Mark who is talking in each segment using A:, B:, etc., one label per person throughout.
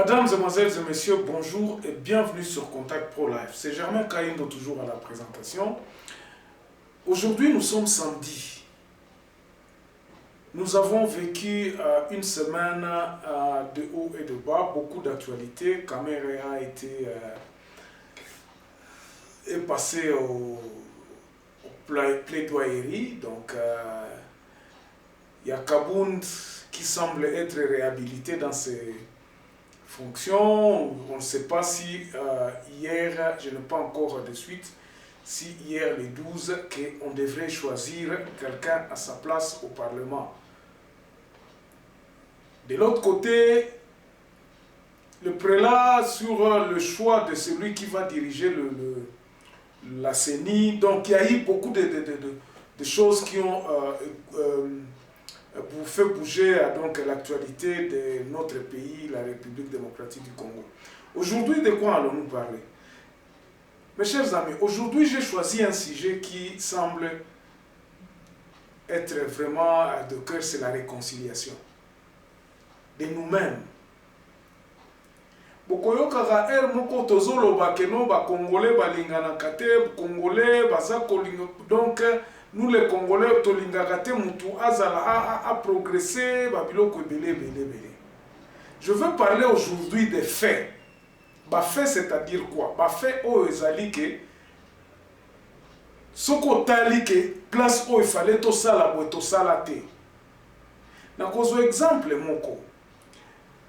A: Mesdames, Mesdemoiselles et Messieurs, bonjour et bienvenue sur Contact Pro Live. C'est Germain Kaindo, toujours à la présentation. Aujourd'hui, nous sommes samedi. Nous avons vécu une semaine de haut et de bas, beaucoup d'actualités. Caméra est passé au plaidoyerie. Donc, il y a Kabound qui semble être réhabilité dans ses fonctions. On ne sait pas si hier, je n'ai pas encore de suite, si hier le 12, qu'on devrait choisir quelqu'un à sa place au Parlement. De l'autre côté, le prélat sur le choix de celui qui va diriger la CENI, donc il y a eu beaucoup de choses qui ont fait bouger donc l'actualité de notre pays, la République démocratique du Congo. Aujourd'hui, de quoi allons-nous parler? Mes chers amis, aujourd'hui j'ai choisi un sujet qui semble être vraiment de cœur, c'est la réconciliation de nous-mêmes. Bokoyokaka moko tozoloba keno ba Congolais balingana kate, Congolais baza kolinga, donc nous les Congolais tolingaka te mutu azala a progressé babiloko belé. Je veux parler aujourd'hui des faits. Ba fait c'est-à-dire quoi? Ba fait o ezali ke soko tali ke place o il fallait to sala bo to sala te. Na kozo exemple moko.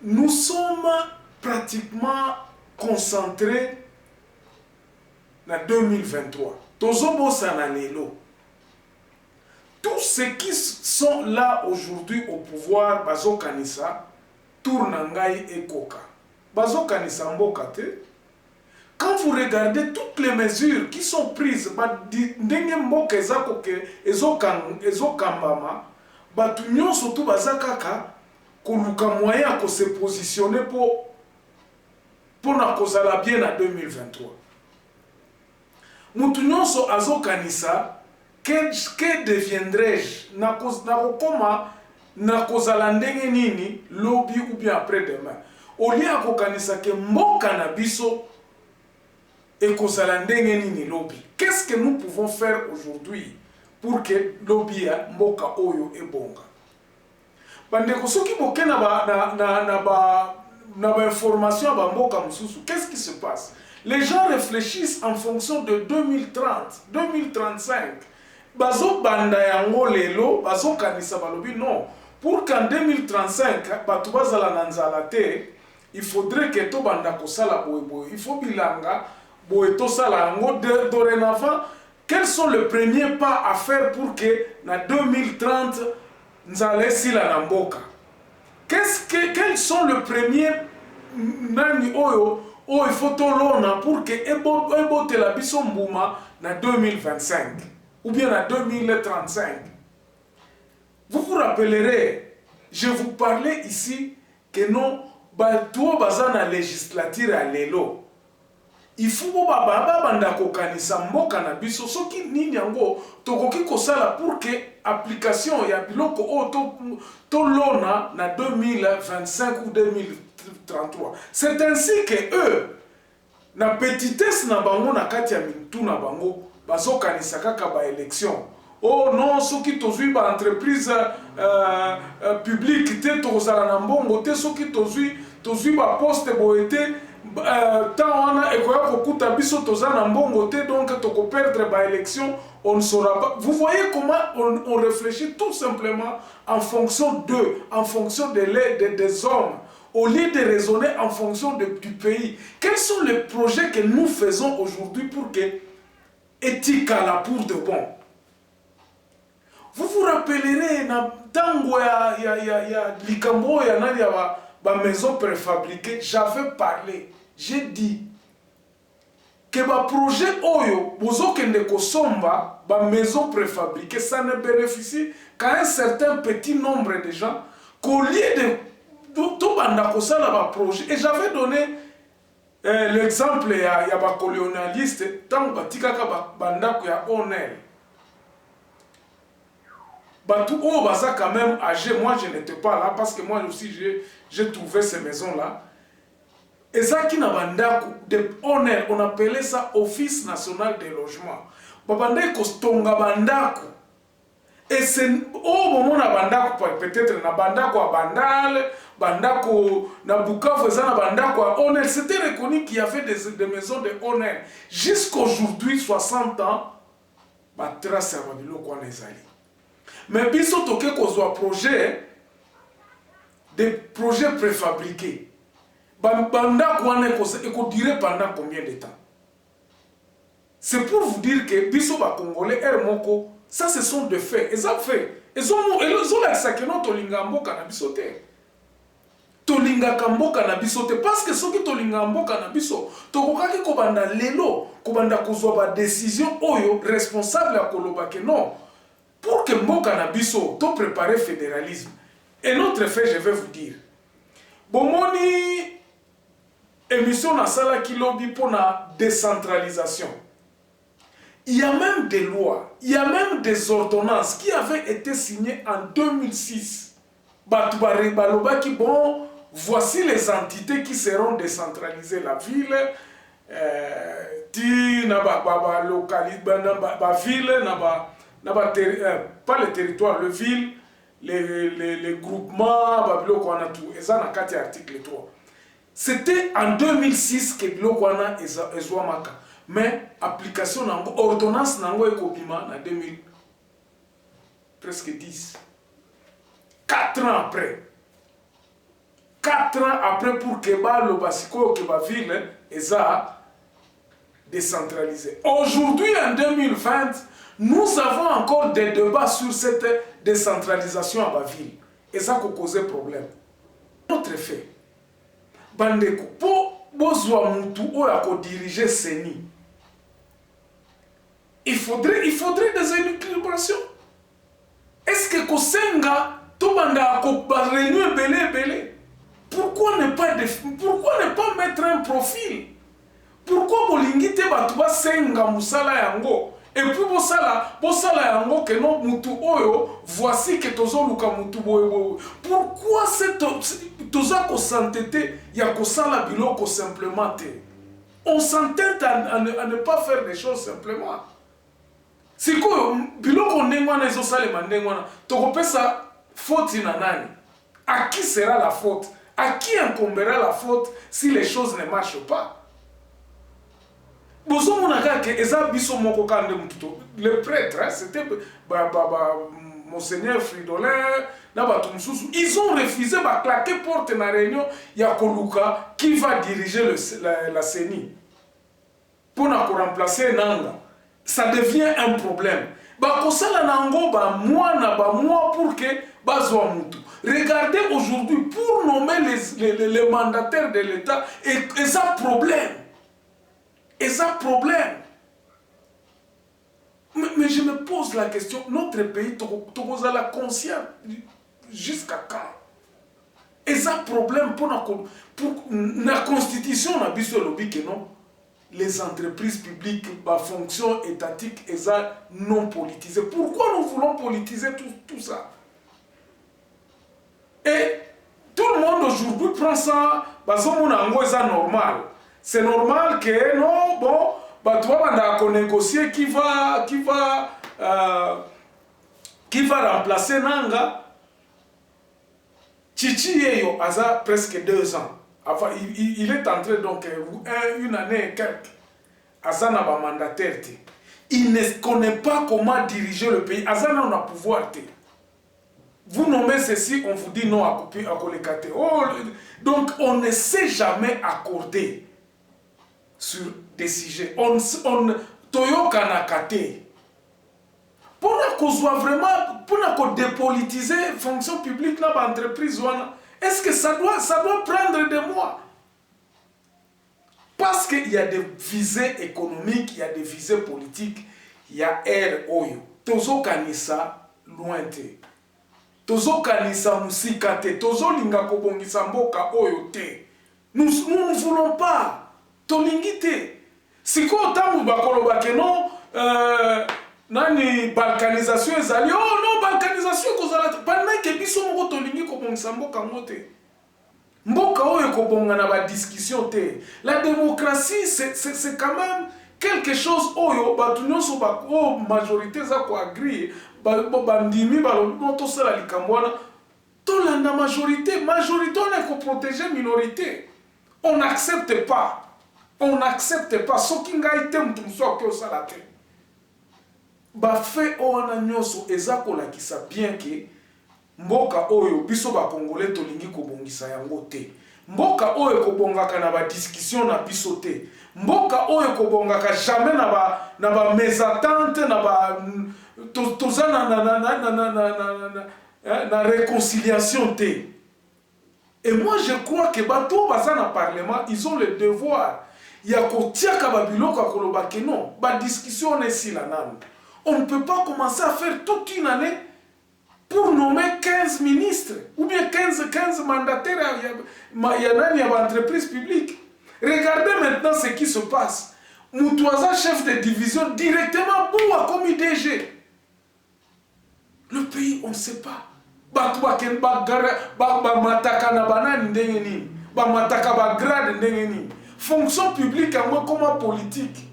A: Nous sommes pratiquement concentrés en 2023. Tozobo sanalelo. Tous ceux qui sont là aujourd'hui au pouvoir, Bazo Kanisa, Tournangai et Koka. Bazo Kanisa Mbokate. Quand vous regardez toutes les mesures qui sont prises, Ndenge Mboka Ezokambama, Batunyon surtout Bazakaka, Koluka moyen à se positionner pour na kozala bien en 2023. Mutunyon so Azo Kanisa, que deviendrai-je na kozala ndenge nini lobby ou bien après-demain? Olia kokanisa ke mboka na biso e kozala ndenge nini lobby. Qu'est-ce que nous pouvons faire aujourd'hui pour que lobby ya mboka oyo ebonga? Bandeko soki boke na ba information ba mboka mususu, qu'est-ce qui se passe? Les gens réfléchissent en fonction de 2030, 2035. Bazo banda yango lelo, bazo kanisa balobi non. Pour qu'en 2035, batu bazala nanzala te, il faudrait que to banda kosala boy. Il faut bilanga boy to sala yango dorénavant. Quels sont les premiers pas à faire pour que na 2030 nzale sila na mboka? Quels sont les premiers nani oyo il faut to lona pour que ebo te la biso mbuma na 2025 ou bien à 2035. Vous vous rappellerez, je vous parlais ici que non, tout bazana législature à l'élo. Il faut banda kokanisa mboka na biso soki nini yango tokoki kosala pour que application ya biloko o to lona na 2025 ou 2033. C'est ainsi que eux na petitesse na bango na kati ya mintu na bango bazokanisa kaka ba élection. Oh non, soki tozui ba entreprise publique te tozala na mbongo te, soki tozui ba poste boete tant wana ekoya kokuta biso toza na mbongo te, donc toko perdre ba élection, on ne saura pas. Vous voyez comment on réfléchit tout simplement en fonction d'eux, en fonction des hommes, au lieu de raisonner en fonction du pays. Quels sont les projets que nous faisons aujourd'hui pour que éthique à la pour de bon? Vous vous rappellerez, na tango ya likambo ya nani ya ba maison préfabriquée, j'avais parlé, j'ai dit que ba projet oyo bozokende kosomba ba maison préfabriquée, ça ne bénéficie qu'à un certain petit nombre de gens, qu'au lieu de tout banda kosala ba projet. Et j'avais donné l'exemple ya ba colonialiste tango batikaka banda ko ya Onel. Batou oh baza quand même âgé, moi je n'étais pas là parce que moi aussi j'ai trouvé ces maisons là. ezaki na bandako de honneur, on appelait ça Office national des logements. Babandai kostonga bandako. Et c'est au moment na bandako peut-être na bandako à Bandal, bandako na Bukavu na bandako à honneur, c'était reconnu qu'il y avait des maisons de honneur. Jusqu'aujourd'hui 60 ans, ba trace ya biloko na ezali. Mais biso toke kozwa projet, des projets préfabriqués. Bandako wana eko durer pendant combien de temps? C'est pour vous dire que biso ba Congolais moko, ça ce sont des faits. Ils ont fait. Ils ont la sakeno tolinga mboka na biso te. Tolinga kamboka na biso te parce que ceux qui tolinga mboka na biso, tokokaki ko banda lelo, ko banda kozwa ba décision oyo responsable ya koloba que non. Pour que mboka na biso to préparer fédéralisme. Et notre fait, je vais vous dire. Bomoni émission na sala ki lobby pour la décentralisation. Il y a même des lois, il y a même des ordonnances qui avaient été signées en 2006. Batoubaré Baloba qui bon, voici les entités qui seront décentralisées. La ville, la localité, la ville, pas le territoire, le ville, les groupements, et ça dans 4 article 3. C'était en 2006 que Bilokwana Ezwamaka. Mais application nango ordonnance nango ekobima na 2000 presque 10. 4 ans après. 4 ans après pour que le basiko que ba ville eza décentralisé. Aujourd'hui en 2020, nous avons encore des débats sur cette décentralisation à ba ville. Et ça qui cause problème. Notre fait. Bandeko pour bozwa mutu oya ko diriger Seni. Il faudrait des équilibrations. Est-ce que Kosenga, tout banda ko réunir belé? Pourquoi ne pas mettre un profil? Pourquoi bolingite batuba senga musala yango? Et puis bosala yango que non mutu oyo voici que tozo luka mutu boyo. Pourquoi toza ko s'entêter ya kosala biloko simplement te? On s'entête à ne pas faire des choses simplement. Si quoi biloko ndengwana ezosalema ndengwana tokopesa faute na nani? À qui sera la faute? À qui incombera la faute si les choses ne marchent pas? Le prêtre, c'était Monseigneur Fridolin, ils ont refusé de claquer porte dans la réunion. Il y a Koluka qui va diriger la CENI pour remplacer Nanga. Ça devient un problème. Pour que regardez aujourd'hui, pour nommer les mandataires de l'État, et ça problème. Et ça problème. Mais je me pose la question, notre pays, tu as la conscience jusqu'à quand? Et ça problème pour la constitution, on a vu sur le que non, les entreprises publiques, la fonction étatique, et ça non politisé. Pourquoi nous voulons politiser tout ça? Et tout le monde aujourd'hui prend ça, c'est normal. C'est normal que non, bon, bah toi on a négocier qui va remplacer Nanga. Chichi Yeyo a presque 2 ans. Enfin, il est entré donc 1 année et quelques. Azana ba mandataire. Il ne connaît pas comment diriger le pays. Azana on a pouvoir. Vous nommez ceci, on vous dit non à couper à collecter. Oh, donc on ne sait jamais accorder sur des sujets. Toyo Kanakate. Pour qu'on soit vraiment, pour dépolitiser la fonction publique dans l'entreprise, est-ce que ça doit prendre des mois? Parce qu'il y a des visées économiques, il y a des visées politiques, il y a ROYO. Tozo Kanisa lointé. Tozo Kanisa Musikate. Tozo Linga Kobongisa Mboka Oyote. Nous ne voulons pas. Tolingite. Si quoi tamu bakolo bakeno nani balkanisation ezali, oh non balkanisation kozala pendant que biso moko tolingi ko bongisa mboka mote. Mboka oyo kobonga na ba discussion te. La démocratie c'est quand même quelque chose oyo batu nyonso ba majorité za ko agree ba ndimi ba loto sala likambwana to la majorité on est ko protéger minorité. On n'accepte pas. On n'accepte pas soki ngai te mutu muso ko sala te. Ba fait ona nyonso ezako la kisa bien que mboka oyo biso ba congolais tolingi kobongisa yango te. Mboka oyo kobongaka na ba discussion na biso te. Mboka oyo kobongaka jamais na ba mésentente na ba tozana na réconciliation te. Et moi je crois que bato baza na parlement, ils ont le devoir ya kotiaka ba biloko koloba que non, ba discussion ici la nanu. On ne peut pas commencer à faire toute une année pour nommer 15 ministres ou bien 15 mandataires à l'entreprise publique. Regardez maintenant ce qui se passe. Moutouaza, chef de division, directement boua comme IDG. Le pays, on ne sait pas. Fonction publique, comme politique.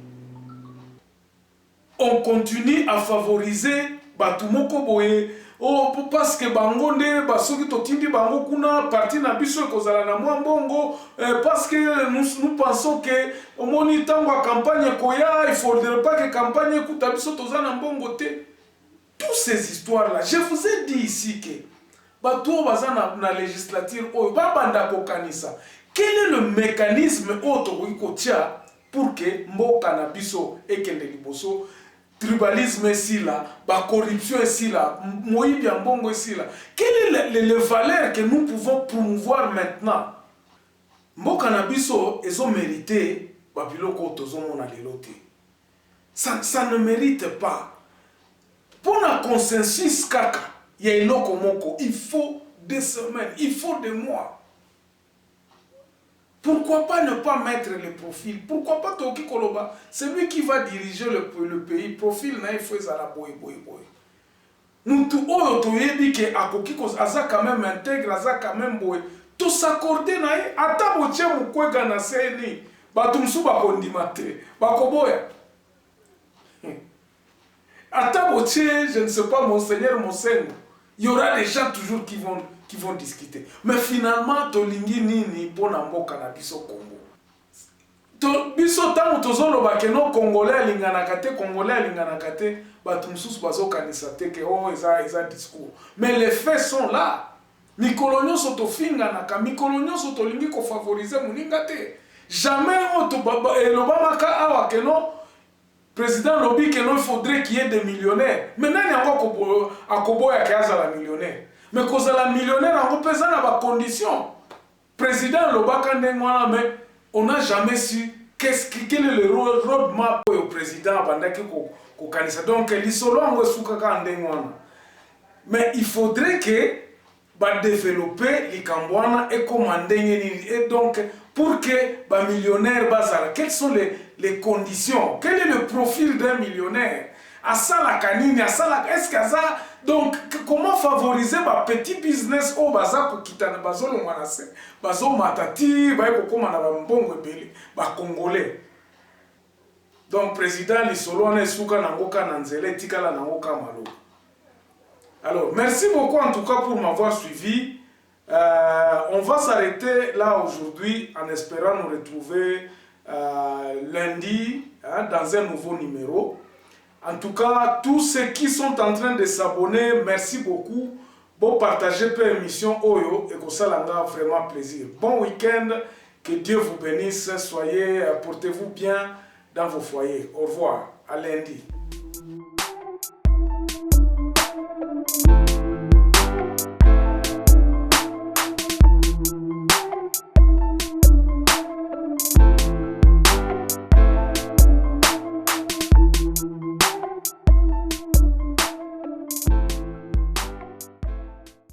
A: On continue à favoriser Batumoko Boye. Oh, parce que bangonde basoki totindi bango kuna parti na biso kozala na mwa mbongo parce que nous pensons que au moni tango campagne koya il faudrait pas que campagne kuta biso tozana mbongo te. Toutes ces histoires là, je vous ai dit ici que bato bazana na législature o babanda kokanisa. Quel est le mécanisme auto kotia pour que mboka na biso ekende liboso? Tribalisme ici là, la corruption ici là, moïbi ambongo ici là. Quelles sont les valeurs que nous pouvons promouvoir maintenant? Mboka na biso ezo mérité babiloko tozomona lelo te. Ça ne mérite pas. Pour un consensus kaka, il y a eloko moko, il faut des semaines, il faut des mois. Pourquoi pas ne pas mettre les profils? Pourquoi pas Toki Koloba? Celui qui va diriger le pays, profil na ifo à la boy. Nous tout oyotoyebi que akoki ko aza quand même intègre, aza quand même boy. Tout s'accorder na ata boche mukwega na seni. Batumsu bakondima te. Bakoboya. Ata boche, je ne sais pas, monseigneur Monsengo. Il y aura des gens toujours qui vont discuter. Mais finalement, tolingi nini pona mboka na biso Congo. Biso tango tozolo bakeno Congolais alinganaka te, Congolais alinganaka te, batu mususu bazo kanisa te ke oh eza discours. Mais les faits sont là. Mikolo nyonso tofinganaka, mikolo nyonso tolingi ko favoriser muninga te. Jamais oto baba elobamaka awa keno président lobby que non, il faudrait qu'il y ait des millionnaires. Maintenant, il y a encore Akoboya qui a la millionnaire. Mais quand la millionnaire, on peut peser dans la condition. Président Lobaka Ndengwana, mais on n'a jamais su quel est le roadmap au président Bandaki Kokanisa. Donc, l'isolo on va soukaka Ndengwana. Mais il faudrait que va développer les Kambwana et commander. Et donc, pour que les millionnaires bazara, quelles sont les conditions? Quel est le profil d'un millionnaire? Asala kanini, asala est-ce que ça donc comment favoriser ba petit business au baza ko kitana bazolo mwanase bazo matati ba ko koma na ba mbongo ebele ba congolais. Donc président lisolo na suka na ngoka na nzele tikala na ngoka malo. Alors merci beaucoup en tout cas pour m'avoir suivi. On va s'arrêter là aujourd'hui en espérant nous retrouver lundi dans un nouveau numéro. En tout cas, tous ceux qui sont en train de s'abonner, merci beaucoup. Bon, partagez peu émission Oyo et que ça l'a vraiment plaisir. Bon week-end, que Dieu vous bénisse. Soyez, portez-vous bien dans vos foyers. Au revoir, à lundi.